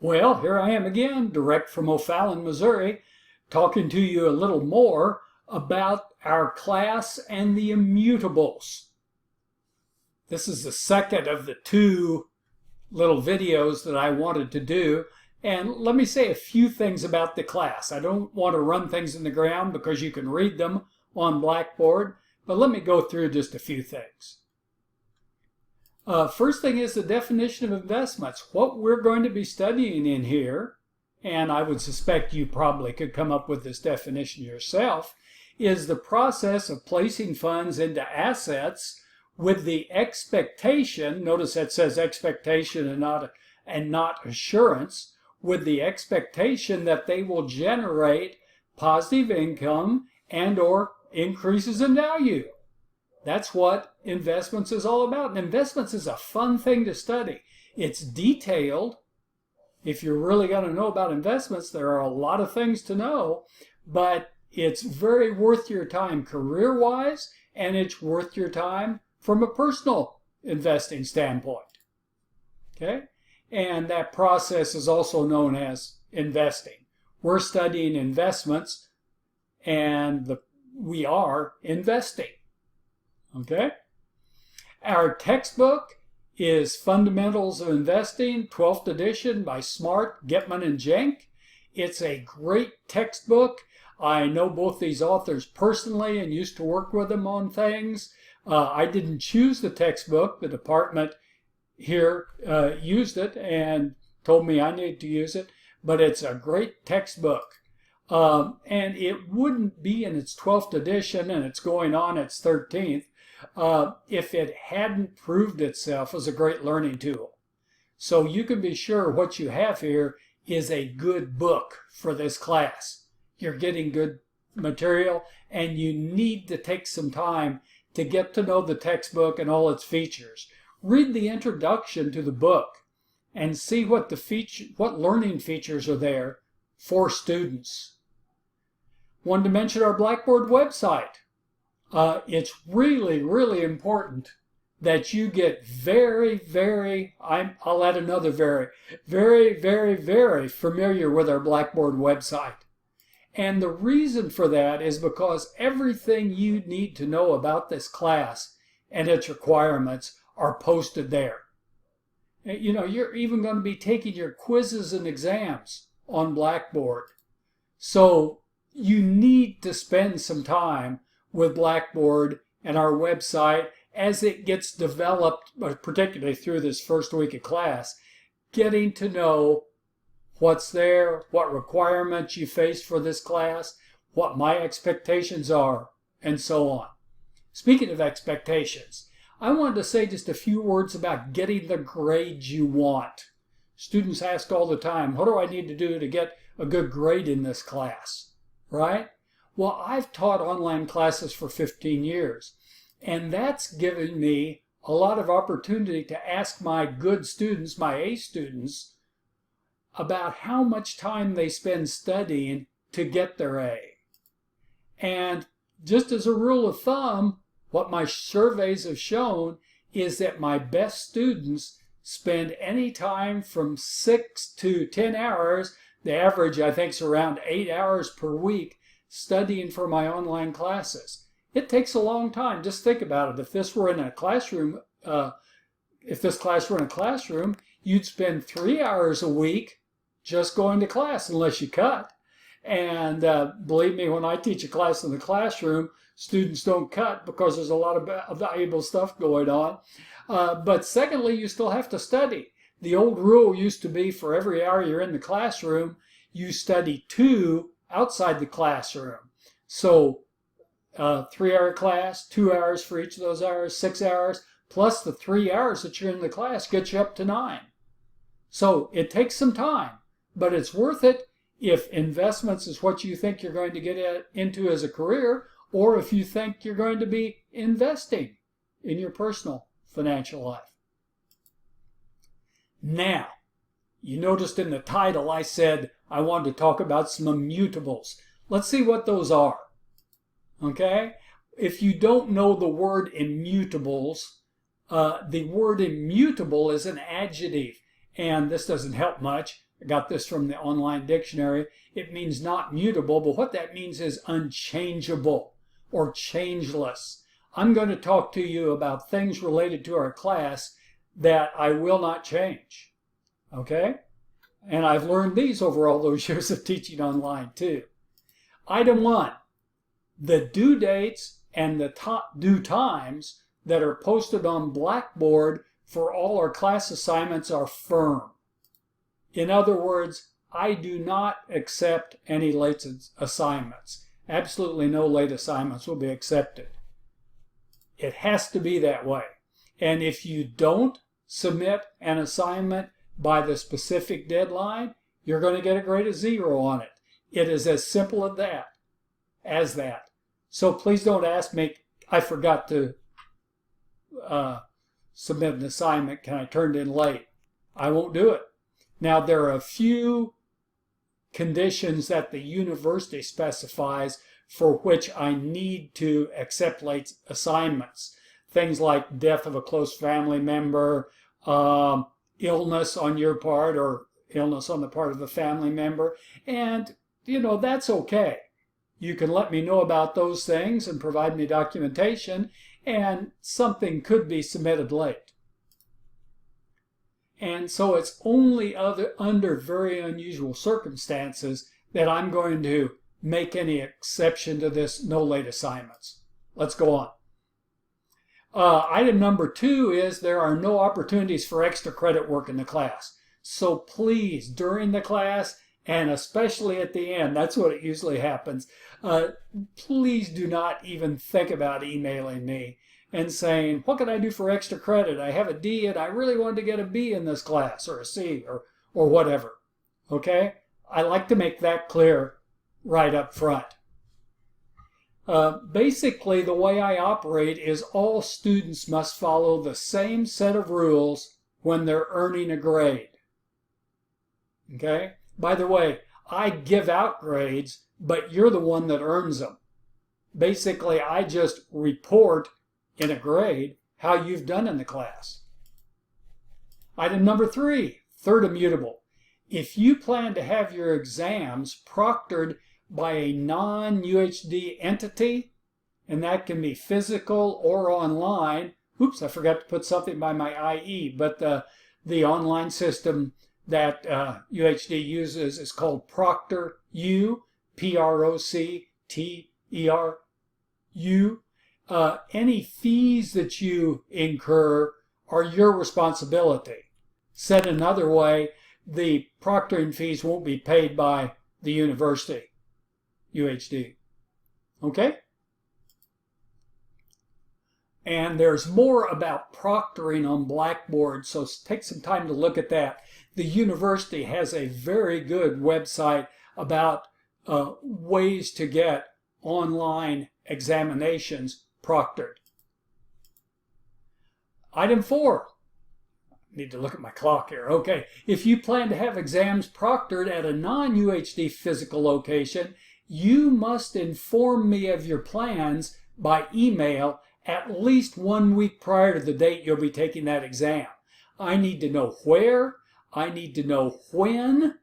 Well, here I am again, direct from O'Fallon, Missouri, talking to you a little more about our class and the immutables. This is the second of the two little videos that I wanted to do. And let me say a few things about the class. I don't want to run things in the ground because you can read them on Blackboard, but let me go through just a few things. First thing is the definition of investments. What we're going to be studying in here, and I would suspect you probably could come up with this definition yourself, is the process of placing funds into assets with the expectation, notice that says expectation and not assurance, with the expectation that they will generate positive income and or increases in value. That's what investments is all about. And investments is a fun thing to study. It's detailed. If you're really going to know about investments, there are a lot of things to know, but it's very worth your time career-wise, and it's worth your time from a personal investing standpoint. Okay? And that process is also known as investing. We're studying investments, and we are investing. Okay? Our textbook is Fundamentals of Investing, 12th edition by Smart, Gitman, and Joehnk. It's a great textbook. I know both these authors personally and used to work with them on things. I didn't choose the textbook. The department here used it and told me I needed to use it, but it's a great textbook. And it wouldn't be in its 12th edition, and it's going on its 13th, if it hadn't proved itself as a great learning tool. So you can be sure what you have here is a good book for this class. You're getting good material, and you need to take some time to get to know the textbook and all its features. Read the introduction to the book and see what learning features are there for students. Wanted to mention our Blackboard website. It's really, really important that you get I'll add another very familiar with our Blackboard website. And the reason for that is because everything you need to know about this class and its requirements are posted there. You know, you're even going to be taking your quizzes and exams on Blackboard. So you need to spend some time with Blackboard and our website as it gets developed, particularly through this first week of class, getting to know what's there, what requirements you face for this class, what my expectations are, and so on. Speaking of expectations, I wanted to say just a few words about getting the grades you want. Students ask all the time, what do I need to do to get a good grade in this class, right? Well, I've taught online classes for 15 years, and that's given me a lot of opportunity to ask my good students, my A students, about how much time they spend studying to get their A. And just as a rule of thumb, what my surveys have shown is that my best students spend any time from 6 to 10 hours, the average I think is around 8 hours per week, studying for my online classes. It takes a long time. Just think about it. If this were in a classroom, you'd spend 3 hours a week just going to class unless you cut. And believe me, when I teach a class in the classroom, students don't cut because there's a lot of valuable stuff going on. But secondly, you still have to study. The old rule used to be for every hour you're in the classroom, you study 2 outside the classroom. So 3-hour class, 2 hours for each of those hours, 6 hours, plus the 3 hours that you're in the class gets you up to 9. So it takes some time, but it's worth it if investments is what you think you're going to get into as a career, or if you think you're going to be investing in your personal financial life. Now, you noticed in the title I said I wanted to talk about some immutables. Let's see what those are. Okay? If you don't know the word immutables, the word immutable is an adjective, and this doesn't help much I got this from the online dictionary. It means not mutable, but what that means is unchangeable or changeless. I'm going to talk to you about things related to our class that I will not change. Okay? And I've learned these over all those years of teaching online too. Item 1, the due dates and the due times that are posted on Blackboard for all our class assignments are firm. In other words, I do not accept any late assignments. Absolutely no late assignments will be accepted. It has to be that way. And if you don't submit an assignment by the specific deadline, you're going to get a grade of 0 on it. It is as simple as that. So please don't ask me, I forgot to submit an assignment, can I turn it in late? I won't do it. Now, there are a few conditions that the university specifies for which I need to accept late assignments. Things like death of a close family member, illness on your part or illness on the part of a family member. And, you know, that's okay. You can let me know about those things and provide me documentation, and something could be submitted late. And so it's only under very unusual circumstances that I'm going to make any exception to this no late assignments. Let's go on. Item number 2 is there are no opportunities for extra credit work in the class. So please, during the class, and especially at the end, that's what it usually happens, please do not even think about emailing me and saying, what can I do for extra credit? I have a D and I really wanted to get a B in this class, or a C, or whatever. Okay? I like to make that clear right up front. Basically, the way I operate is all students must follow the same set of rules when they're earning a grade. Okay? By the way, I give out grades, but you're the one that earns them. Basically, I just report in a grade how you've done in the class. Item number 3, third immutable. If you plan to have your exams proctored by a non-UHD entity, and that can be physical or online. Oops, I forgot to put something by my IE, but the online system that UHD uses is called ProctorU, PROCTERU. Any fees that you incur are your responsibility. Said another way, the proctoring fees won't be paid by the university, UHD. Okay? And there's more about proctoring on Blackboard, so take some time to look at that. The university has a very good website about ways to get online examinations proctored. Item 4. Need to look at my clock here. Okay. If you plan to have exams proctored at a non-UHD physical location, you must inform me of your plans by email at least 1 week prior to the date you'll be taking that exam. I need to know where, I need to know when,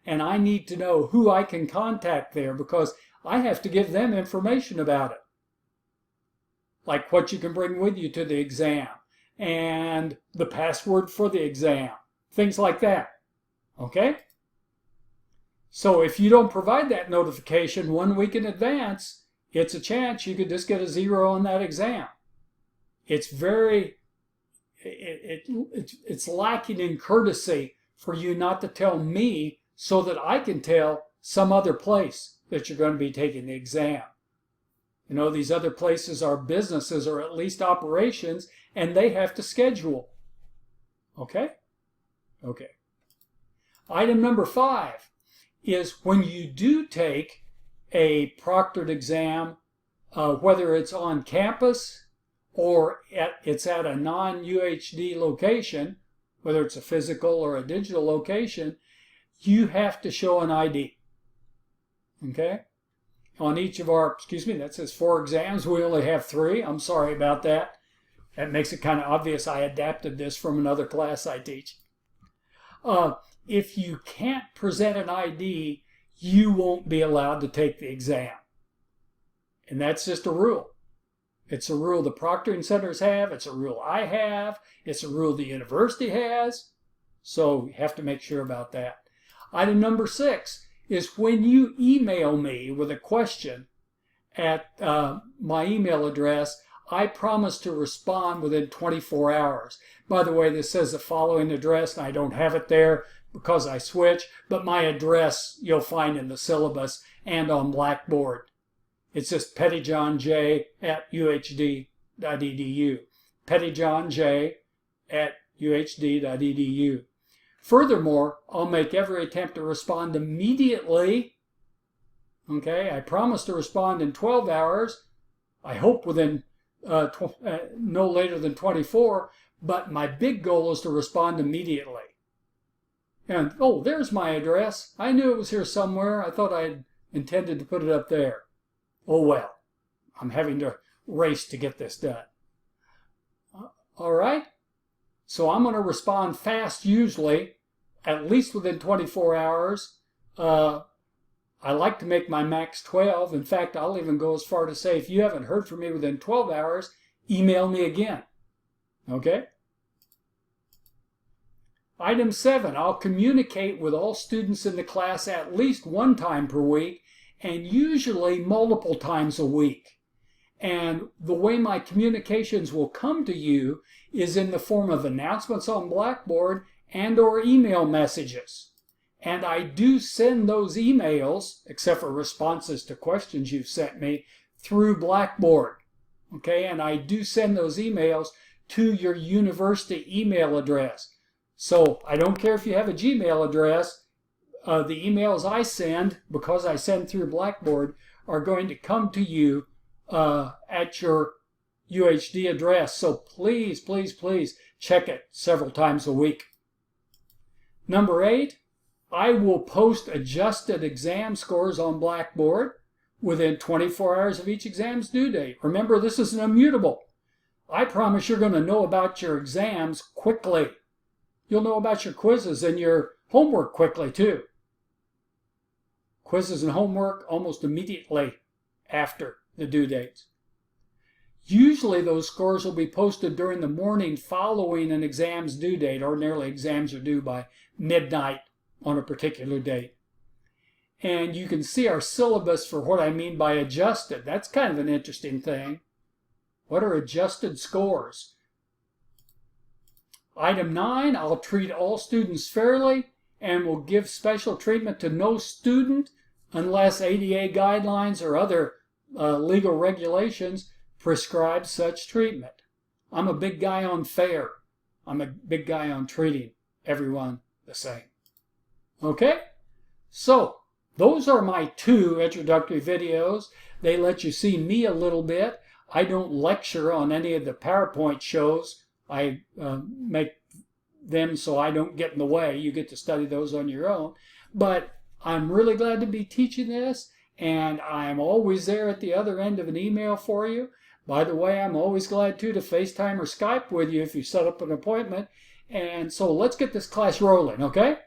and I need to know who I can contact there, because I have to give them information about it. Like what you can bring with you to the exam, and the password for the exam, things like that. Okay? So if you don't provide that notification 1 week in advance, it's a chance you could just get a 0 on that exam. It's it's lacking in courtesy for you not to tell me so that I can tell some other place that you're going to be taking the exam. You know, these other places are businesses or at least operations, and they have to schedule. Okay? Okay. Item number 5 is when you do take a proctored exam, whether it's on campus or it's at a non-UHD location, whether it's a physical or a digital location, you have to show an ID. Okay? On each of our, that says 4 exams. We only have 3. I'm sorry about that. That makes it kind of obvious I adapted this from another class I teach. if you can't present an ID, you won't be allowed to take the exam. And that's just a rule. It's a rule the proctoring centers have. It's a rule I have. It's a rule the university has. So you have to make sure about that. Item number 6 is when you email me with a question at my email address, I promise to respond within 24 hours. By the way, this says the following address, and I don't have it there because I switch, but my address you'll find in the syllabus and on Blackboard. It's just pettijohnj@uhd.edu. pettijohnj@uhd.edu. Furthermore, I'll make every attempt to respond immediately. Okay, I promise to respond in 12 hours. I hope within no later than 24, but my big goal is to respond immediately. And, oh, there's my address. I knew it was here somewhere. I thought I intended to put it up there. Oh, well, I'm having to race to get this done. All right, so I'm going to respond fast usually, at least within 24 hours. I like to make my max 12. In fact, I'll even go as far to say if you haven't heard from me within 12 hours, email me again. Okay? Item 7, I'll communicate with all students in the class at least one time per week and usually multiple times a week. And the way my communications will come to you is in the form of announcements on Blackboard and or email messages. And I do send those emails, except for responses to questions you've sent me, through Blackboard. Okay, and I do send those emails to your university email address. So I don't care if you have a Gmail address, the emails I send, because I send through Blackboard, are going to come to you at your UHD address. So please, please, please check it several times a week. Number 8, I will post adjusted exam scores on Blackboard within 24 hours of each exam's due date. Remember, this is an immutable. I promise you're going to know about your exams quickly. You'll know about your quizzes and your homework quickly too. Quizzes and homework almost immediately after the due dates. Usually those scores will be posted during the morning following an exam's due date. Ordinarily exams are due by midnight on a particular date. And you can see our syllabus for what I mean by adjusted. That's kind of an interesting thing. What are adjusted scores? Item 9, I'll treat all students fairly and will give special treatment to no student unless ADA guidelines or other legal regulations prescribe such treatment. I'm a big guy on fair. I'm a big guy on treating everyone the same. Okay, so those are my 2 introductory videos. They let you see me a little bit. I don't lecture on any of the PowerPoint shows. I make them so I don't get in the way. You get to study those on your own. But I'm really glad to be teaching this, and I'm always there at the other end of an email for you. By the way, I'm always glad to FaceTime or Skype with you if you set up an appointment. And so let's get this class rolling, okay?